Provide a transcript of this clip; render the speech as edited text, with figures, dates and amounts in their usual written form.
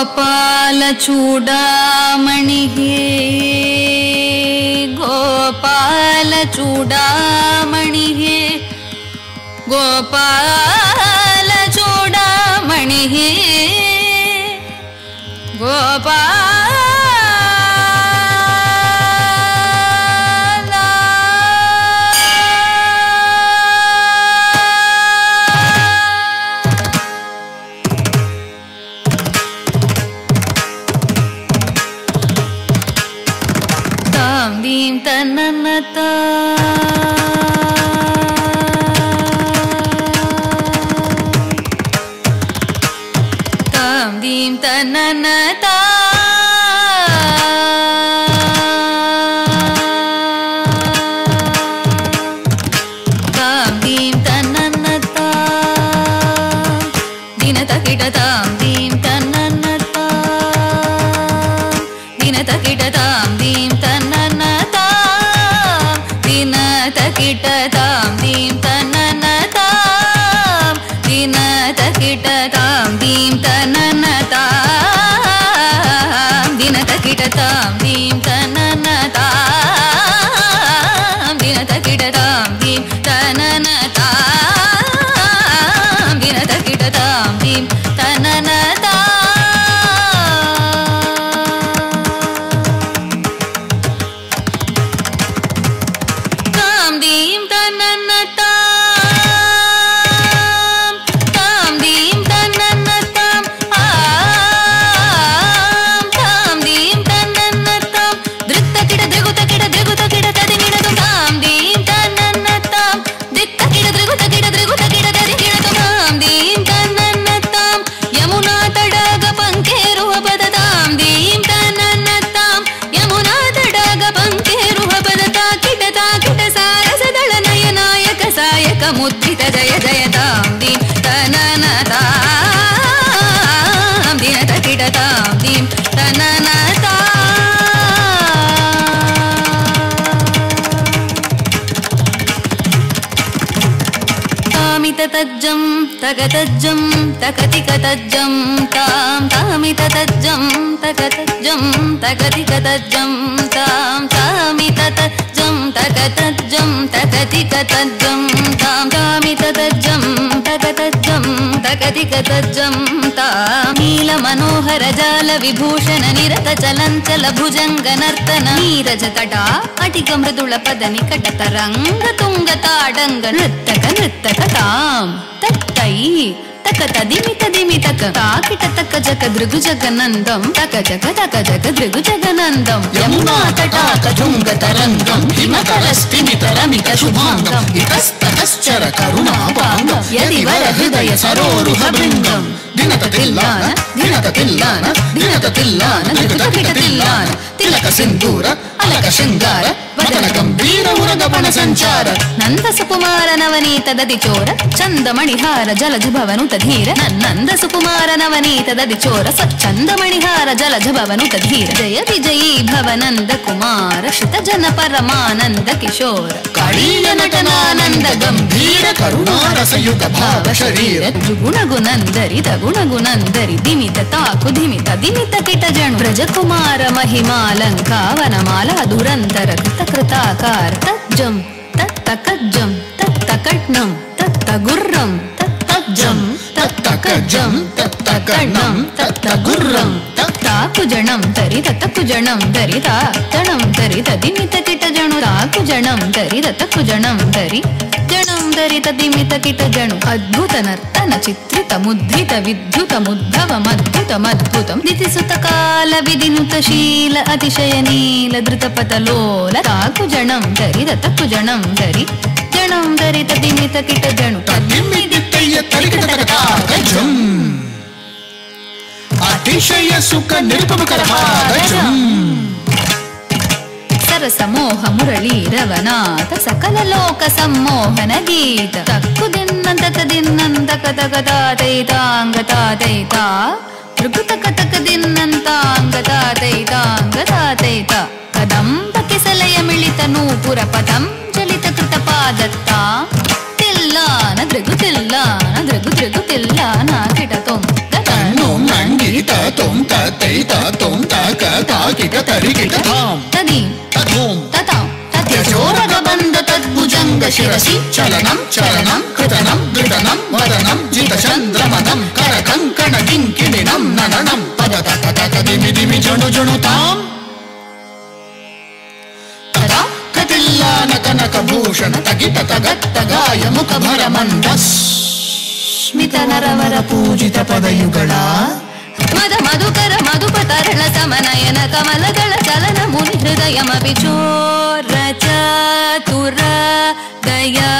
ಗೋಪಾಲ ಚೂಡಾಮಣಿಗೆ ಗೋಪಾಲ ಚೂಡಾಮಣಿಗೆ ಗೋಪಾಲ ಚೂಡಾಮಣಿಗೆ ಗೋಪಾಲ ದೀಂ ತನ್ನತ ತಾಂ ದೀಂ ತನ್ನತ ತಾಂ ದೀಂ ತನ್ನತ ದಿನತ ಕಿಟ ತಾಂ ದೀಂ ತನ್ನತ ದಿನತ ಕಿಟ ತಾಂ ದೀಂ ಕಿಟ ತಾಂ ದೀಂ ತನ್ನತ ದಿನತ ಕಿಟ ತಾಂ ದೀಂ ತನ್ನತ ದಿನತ ಕಿಟ ತಾಂ ದೀಂ ತನ್ನತ ದಿನತ ಕಿಟ ತಾಂ ದೀಂ ತನ್ನತ ದಿನತ ಕಿಟ ತಾಂ ದೀಂ ತನ್ನತ ಮುದ್ರಿತ ಜಯ ಜಯ ತಾಂ ದೀಂ ತನನತ ದಿನತ ಕಿಟ ತಾಂ ದೀಂ ತನನತ ತಾಮಿತ ತಜ್ಜಂ ತಗತಜ್ಜಂ ತಕತಿಕ ತಜ್ಜಂ ತಾಂ ತಾಮಿತ ತಜ್ಜಂ ತಗತಜ್ಜಂ ತಕತಿಕ ತಜ್ಜಂ ತಾಂ ತಾಮಿತ ತಜ್ಜಂ ತಗತಜ್ಜಂ ತಕತಿಕ ತಜ್ಜಂ ತಾಂ ತಾಮಿತ ತಜ್ಜಂ ತಗತಜ್ಜಂ ತಕತಿಕ ತಜ್ಜಂ ತಾಂ ನೀಲ ಮನೋಹರ ಜಾಲ ವಿಭೂಷಣ ನಿರತ ಚಲಂಚಲ ಭುಜಂಗ ನರ್ತನ ನೀರಜ ತಟ ಅಟಿಕ ಮೃದುಳ ಪದ ನಿಕಟ ತರಂಗ ತುಂಗ ತಾಡಂಗ ನೃತ್ತಕ ನೃತ್ತಕ ತಾಂ ತತ್ತೈ ತಕ ದಿಮಿತ ದಿಮಿತಕ ತಾಕಿಟ ತಕ ಜಕ ದೃಗು ಜಗನಂದಂ ತಕ ಜಗ ದೃಗು ಜಗನಂದಂ ಯಮುನಾ ತಟಾಕ ತುಂಗ ತರಂಗಂ ಹಿಮಕರಸ್ತಿಮಿತ ರಮಿತ ಶುಭಾಂಗಂ ಇತಸ್ತತಶ್ಚರ ಕರುಣಾಪಾಂಗಂ ಯದಿವರ ಹೃದಯ ಸರೋರುಹ ಬೃಂದಂ ದಿನತ ತಿಲ್ಲಾನ ದಿನತ ತಿಲ್ಲಾನ ದಿನತ ತಿಲ್ಲಾನ ದಿನತ ಕಿಟ ತಿಲ್ಲಾನ ತಿಲಕ ಸಿಂಧೂರ ಅಲಕ ಶೃಂಗಾರ ವದನ ಗಂಭೀರ ಉರಗ ಬಣ ಸಂಚಾರ ನಂದ ಸುಕುಮಾರ ನವನೀತ ದದಿ ಚೋರ ಚಂದ ಮಣಿಹಾರ ಜಲಜ ಭವನುತ ಧೀರ ನಂದ ಸುಕುಮಾರ ನವನೀತ ದದಿ ಚೋರ ಸಚ್ಚಂದ ಮಣಿಹಾರ ಜಲಜ ಭವನುತ ಧೀರ ಜಯ ವಿಜಯೀ ಭವನಂದ ಕುಮಾರ ಶ್ರಿತ ಜನ ಪರಮಾನಂದ ಕಿಶೋರ ಕಳೀಯ ನಟನಾನಂದ ಗಂಭೀರ ಕರುಣಾರಸಯುತ ಭಾವ ಶರೀರ ಗುಣಗುನಂದರಿ ಗುಣಗುನಂದರಿ ದಿಮಿತ ತಾಕು ಧಿಮಿತ ದಿಮಿತ ಕಿಟ ಜಣು ಬ್ರಜಕುಮಾರ ಮಹಿಮಾಲಂಕಾವನ ಮಾಲಾ ದುರಂತರ ಕೃತ ಕೃತಾಕಾರ ತಜ್ಜಂ ತತ್ತಕಜ್ಜಂ ತತ್ತಕಟ್ನಂ ತತ್ತಗುರ್ರಂ ತತ್ತಜ್ಜಂ ತತ್ತಕಜ್ಜಂ ತತ್ತಕಣ್ಣಂ ತತ್ತಗುರ್ರಂ ತಾಕುಜಣಂ ತರಿ ತತ್ತಕುಜಣಂ ತರಿ ತಾತಣಂ ತರಿ ತದಿಮಿತ ಕಿಟ ಜಣು ತಾಕುಜಣಂ ತರಿ ತತ್ತಕುಜಣಂ ತರಿ ಜಣಂ ಧರಿ ತದಿಮಿತ ಕಿಟ ಜಣು ಅದ್ಭುತ ನರ್ತನ ಚಿತ್ರಿತ ಮುದ್ರಿತ ವಿದ್ಯುತ ಮುದ್ಭವ ಮದ್ಭುತ ಮದ್ಭುತಂ ದಿತಿಸುತ ಕಾಲ ವಿಧಿನುತ ಶೀಲ ಅತಿಶಯ ನೀಲ ಧೃತಪಥ ಲೋಲ ತಾಕುಜಣಂ ಧರಿ ತತ್ತಕುಜಣಂ ಧರಿ ಜಣಂ ಧರಿ ತದಿಮಿತ ಕಿಟ ಜಣು ಅತಿಶಯ ಸುಖ ನಿರುಪಮಕರ ಭಾಗಜಂ ಸರಸ ಮೋಹ ಮುರಳಿ ರವನಾಥ ಸಕಲ ಲೋಕ ಸಮ್ಮೋಹನ ಗೀತ ತಕ್ಕು ದಿನ್ನಂತಕ ದಿನ್ನಂತಕ ತಗತಾತೈತಾಂಗ ತಾತೈತಾ ಋಗುತ ಕತಕ ದಿನ್ನಂತಾಂಗ ತಾತೈತಾಂಗ ತಾತೈತ ಕದಂಬ ಕಿಸಲಯ ಮಿಳಿತ ನೂಪುರ ಪದಂ ಚಲಿತ ಕೃತ ಪಾದತ್ತ ತಿಲ್ಲಾನ ದೃಗು ತಿಲ್ಲಾನ ದೃಗು ದೃಗು ತಿಲ್ಲಾನ ಕಿಟ ತೊಂ ನಂಗೀತ ತೊಂತ ತೈತ ತೋಂ ತಕ ತಾಕಿಟ ತರಿಕಿಟ ಧಾಂ ತದೀಂ ತಧೂಂ ತತಾಂ ತತ್ಯಜೋರಗ ಬಂದ ತದ್ಭುಜಂಗ ಶಿರಸಿ ಚಲನಂ ಚಲನಂ ಕೃತನಂ ಘೃತನಂ ವದನಂ ಜಿತ ಚಂದ್ರಮದಂ ಕರ ಕಂಕಣ ಕಿಂಕಿಣಿನಂ ನನನಂ ಪದ ತಕ ತಕ ದಿಮಿ ದಿಮಿ ಜಣು ಜಣು ತಾಂ ತದಾ ಕಟಿಲ್ಲಾನ ಕನಕ ಭೂಷಣ ತಗಿಟ ತಗತ್ತ ಗಾಯ ಮುಖ ಭರ ಮಂದ ಸ್ಮಿತ ನರವರ ಪೂಜಿತ ಪದಯುಗಳ ಮದ ಮಧುಕರ ಮಧುಪತರಳ ಸಮನಯನ ಕಮಲಗಳ ಚಲನ ಮುನಿ ಹೃದಯಮಪಿ ಚೋರ ಚತುರ ದಯಾ